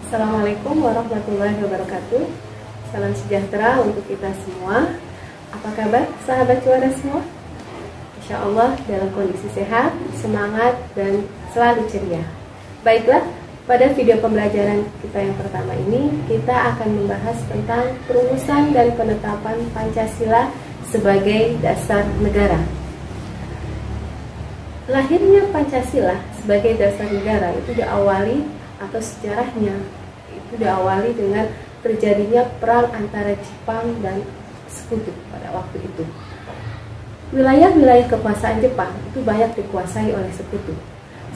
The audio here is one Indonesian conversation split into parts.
Assalamualaikum warahmatullahi wabarakatuh. Salam sejahtera untuk kita semua. Apa kabar sahabat juara semua? Insya Allah dalam kondisi sehat, semangat, dan selalu ceria. Baiklah, pada video pembelajaran kita yang pertama ini, kita akan membahas tentang perumusan dan penetapan Pancasila sebagai dasar negara. Lahirnya Pancasila sebagai dasar negara itu diawali, atau sejarahnya itu diawali dengan terjadinya perang antara Jepang dan Sekutu pada waktu itu. Wilayah-wilayah kekuasaan Jepang itu banyak dikuasai oleh Sekutu,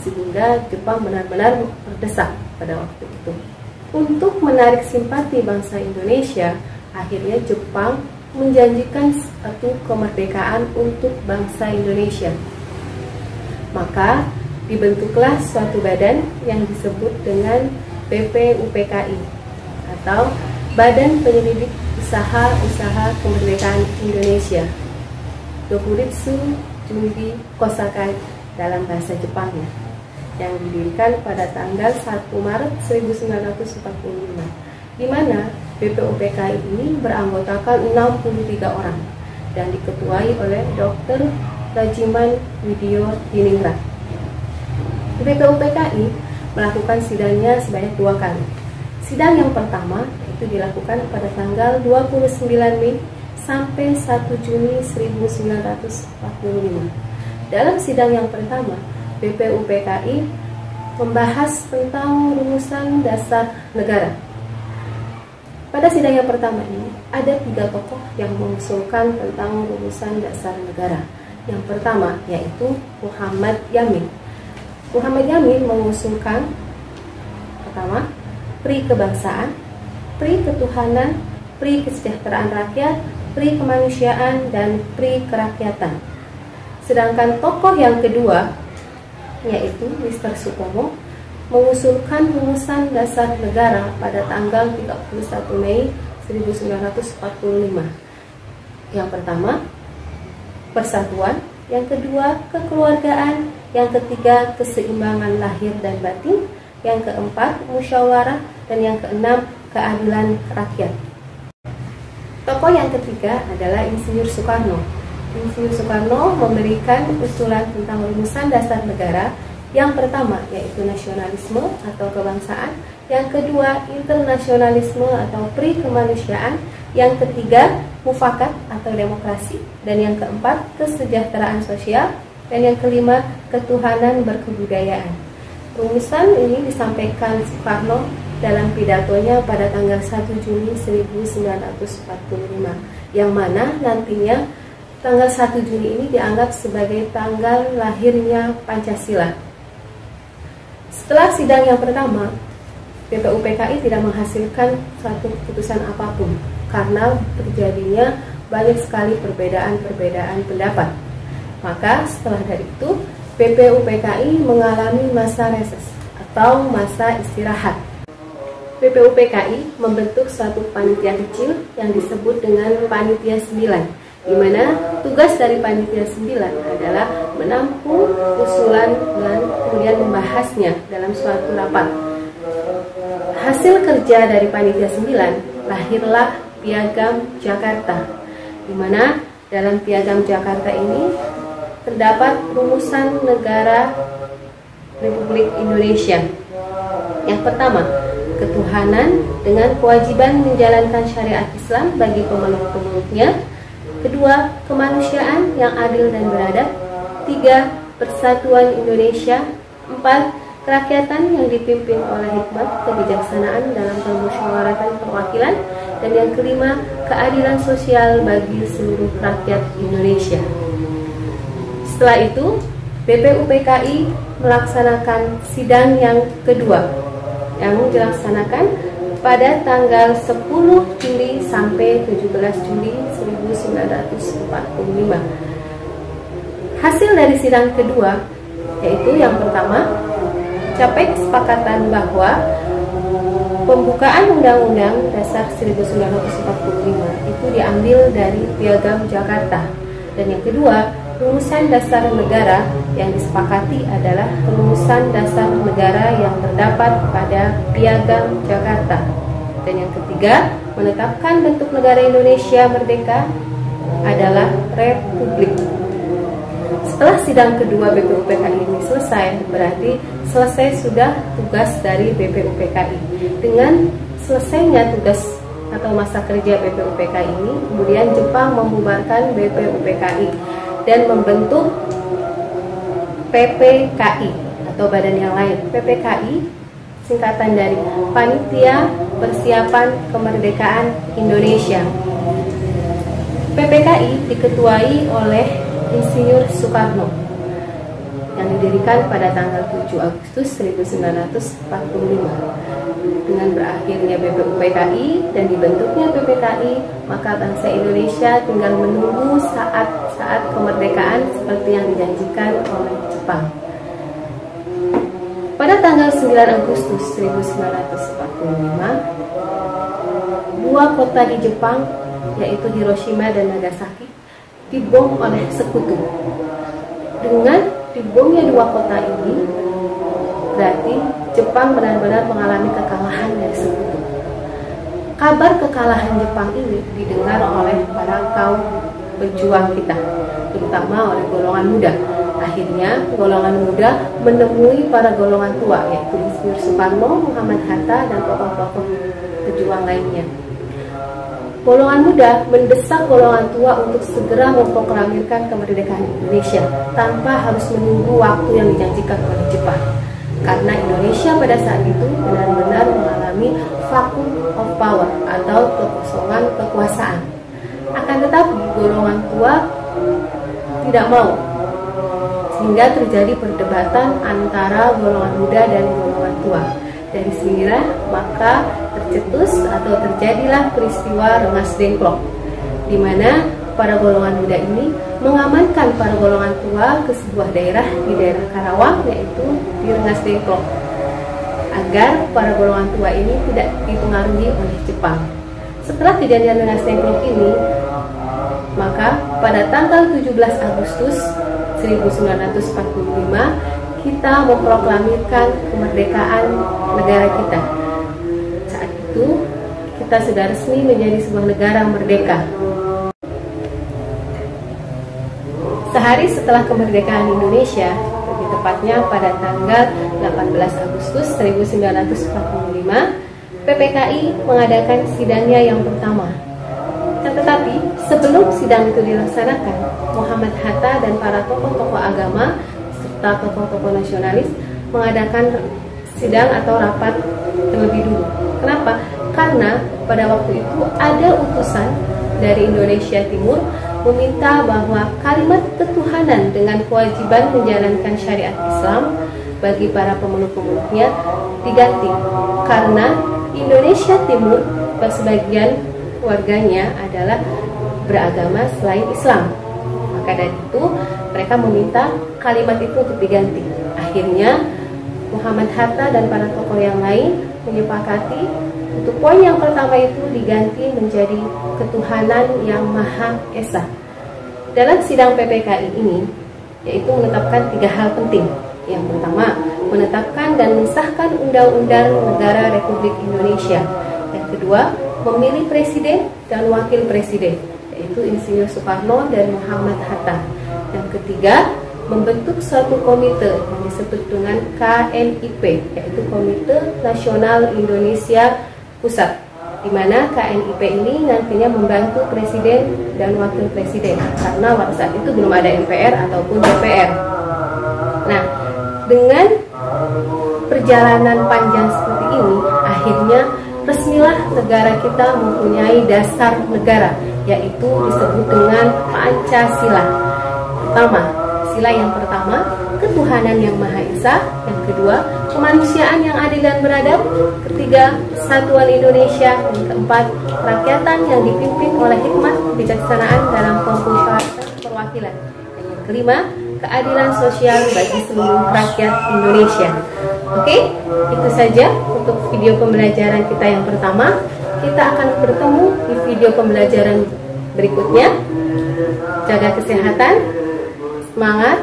sehingga Jepang benar-benar terdesak pada waktu itu. Untuk menarik simpati bangsa Indonesia, akhirnya Jepang menjanjikan satu kemerdekaan untuk bangsa Indonesia. Maka dibentuklah suatu badan yang disebut dengan BPUPKI atau Badan Penyelidik Usaha-Usaha Kemerdekaan Indonesia, Dokuritsu Junbi Kosakai dalam bahasa Jepangnya, yang didirikan pada tanggal 1 Maret 1945, di mana BPUPKI ini beranggotakan 63 orang dan diketuai oleh Dr. Rajiman Widyo Diningrat. BPUPKI melakukan sidangnya sebanyak 2 kali. Sidang yang pertama itu dilakukan pada tanggal 29 Mei sampai 1 Juni 1945. Dalam sidang yang pertama, BPUPKI membahas tentang rumusan dasar negara. Pada sidang yang pertama ini, ada 3 tokoh yang mengusulkan tentang rumusan dasar negara. Yang pertama yaitu Muhammad Yamin. Muhammad Yamin mengusulkan pertama, pri kebangsaan, pri ketuhanan, pri kesejahteraan rakyat, pri kemanusiaan, dan pri kerakyatan. Sedangkan tokoh yang kedua yaitu Mr. Supomo mengusulkan rumusan dasar negara pada tanggal 31 Mei 1945. Yang pertama, persatuan, yang kedua, kekeluargaan, yang ketiga, keseimbangan lahir dan batin, yang keempat, musyawarah, dan yang keenam, keadilan rakyat. Tokoh yang ketiga adalah Insinyur Soekarno. Insinyur Soekarno memberikan usulan tentang rumusan dasar negara. Yang pertama yaitu nasionalisme atau kebangsaan, yang kedua internasionalisme atau pri kemanusiaan, yang ketiga mufakat atau demokrasi, dan yang keempat kesejahteraan sosial, dan yang kelima ketuhanan berkebudayaan. Rumusan ini disampaikan Soekarno dalam pidatonya pada tanggal 1 Juni 1945, yang mana nantinya tanggal 1 Juni ini dianggap sebagai tanggal lahirnya Pancasila. Setelah sidang yang pertama, BPUPKI tidak menghasilkan suatu keputusan apapun karena terjadinya banyak sekali perbedaan-perbedaan pendapat. Maka setelah dari itu, BPUPKI mengalami masa reses atau masa istirahat. BPUPKI membentuk suatu panitia kecil yang disebut dengan Panitia 9, di mana tugas dari Panitia 9 adalah menampung usulan dan kemudian membahasnya dalam suatu rapat. Hasil kerja dari Panitia 9 lahirlah Piagam Jakarta, di mana dalam Piagam Jakarta ini terdapat rumusan negara Republik Indonesia. Yang pertama, ketuhanan dengan kewajiban menjalankan syariat Islam bagi pemeluk-pemeluknya. Kedua, kemanusiaan yang adil dan beradab. 3, persatuan Indonesia. 4, kerakyatan yang dipimpin oleh hikmat kebijaksanaan dalam permusyawaratan perwakilan. Dan yang kelima, keadilan sosial bagi seluruh rakyat Indonesia. Setelah itu, BPUPKI melaksanakan sidang yang kedua yang dilaksanakan pada tanggal 10 Juli sampai 17 Juli 1945. Hasil dari sidang kedua yaitu yang pertama, capai kesepakatan bahwa pembukaan Undang-Undang Dasar 1945 itu diambil dari Piagam Jakarta. Dan yang kedua, Rumusan dasar negara yang disepakati adalah rumusan dasar negara yang terdapat pada Piagam Jakarta. Dan yang ketiga, menetapkan bentuk negara Indonesia merdeka adalah Republik. Setelah sidang kedua BPUPKI ini selesai, berarti selesai sudah tugas dari BPUPKI. Dengan selesainya tugas atau masa kerja BPUPKI ini, kemudian Jepang membubarkan BPUPKI dan membentuk PPKI atau badan yang lain. PPKI singkatan dari Panitia Persiapan Kemerdekaan Indonesia. PPKI diketuai oleh Insinyur Soekarno yang didirikan pada tanggal 7 Agustus 1945. Dengan berakhirnya BPUPKI dan dibentuknya PPKI, maka bangsa Indonesia tinggal menunggu saat kemerdekaan seperti yang dijanjikan oleh Jepang. Pada tanggal 9 Agustus 1945, dua kota di Jepang, yaitu Hiroshima dan Nagasaki, dibom oleh sekutu. Dengan dibomnya dua kota ini, berarti Jepang benar-benar mengalami kekalahan dari sekutu. Kabar kekalahan Jepang ini didengar oleh para kaum pejuang kita, terutama oleh golongan muda. Akhirnya golongan muda menemui para golongan tua, yaitu Insinyur Soekarno, Muhammad Hatta, dan tokoh-tokoh pejuang lainnya. Golongan muda mendesak golongan tua untuk segera memproklamirkan kemerdekaan Indonesia tanpa harus menunggu waktu yang dijanjikan oleh Jepang. Karena Indonesia pada saat itu benar-benar mengalami vacuum of power atau kekosongan kekuasaan. Akan tetapi golongan tua tidak mau, sehingga terjadi perdebatan antara golongan muda dan golongan tua. Dari sinilah maka tercetus atau terjadilah peristiwa Rengas Dengklok, di mana para golongan muda ini mengamankan para golongan tua ke sebuah daerah di daerah Karawang, yaitu di Rengas Dengklok, agar para golongan tua ini tidak dipengaruhi oleh Jepang. Setelah kejadian Rengas Dengklok ini, maka pada tanggal 17 Agustus 1945 kita memproklamirkan kemerdekaan negara kita. Saat itu kita sudah resmi menjadi sebuah negara merdeka. Sehari setelah kemerdekaan Indonesia, lebih tepatnya pada tanggal 18 Agustus 1945, PPKI mengadakan sidangnya yang pertama. Tetapi sebelum sidang itu dilaksanakan, Muhammad Hatta dan para tokoh-tokoh agama serta tokoh-tokoh nasionalis mengadakan sidang atau rapat terlebih dulu. Kenapa? Karena pada waktu itu ada utusan dari Indonesia Timur meminta bahwa kalimat ketuhanan dengan kewajiban menjalankan syariat Islam bagi para pemeluk-pemeluknya diganti, karena Indonesia Timur sebagian warganya adalah beragama selain Islam. Maka dari itu mereka meminta kalimat itu untuk diganti. Akhirnya Muhammad Hatta dan para tokoh yang lain menyepakati untuk poin yang pertama itu diganti menjadi ketuhanan yang Maha Esa. Dalam sidang PPKI ini, yaitu menetapkan 3 hal penting. Yang pertama, menetapkan dan mensahkan Undang-Undang Negara Republik Indonesia. Yang kedua, memilih presiden dan wakil presiden, yaitu Insinyur Soekarno dan Muhammad Hatta. Yang ketiga, membentuk suatu komite yang disebut dengan KNIP, yaitu Komite Nasional Indonesia Pusat, di mana KNIP ini nantinya membantu presiden dan wakil presiden, karena pada saat itu belum ada MPR ataupun DPR. Nah, dengan perjalanan panjang seperti ini, akhirnya resmilah negara kita mempunyai dasar negara, yaitu disebut dengan Pancasila. Pertama, sila yang pertama, ketuhanan yang Maha Esa. Yang kedua, kemanusiaan yang adil dan beradab. Ketiga, persatuan Indonesia. Yang keempat, kerakyatan yang dipimpin oleh hikmat kebijaksanaan dalam pemerintahan perwakilan. Dan yang kelima, keadilan sosial bagi seluruh rakyat Indonesia. Oke, itu saja untuk video pembelajaran kita yang pertama. Kita akan bertemu di video pembelajaran berikutnya. Jaga kesehatan. semangat,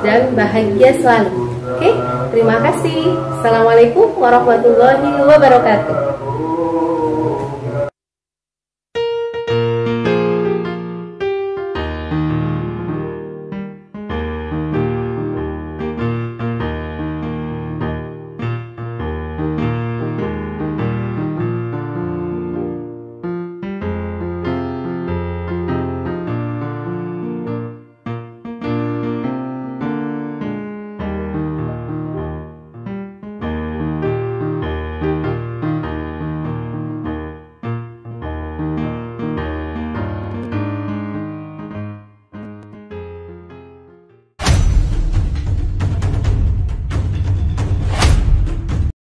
dan bahagia selalu. Oke, terima kasih. Assalamualaikum warahmatullahi wabarakatuh.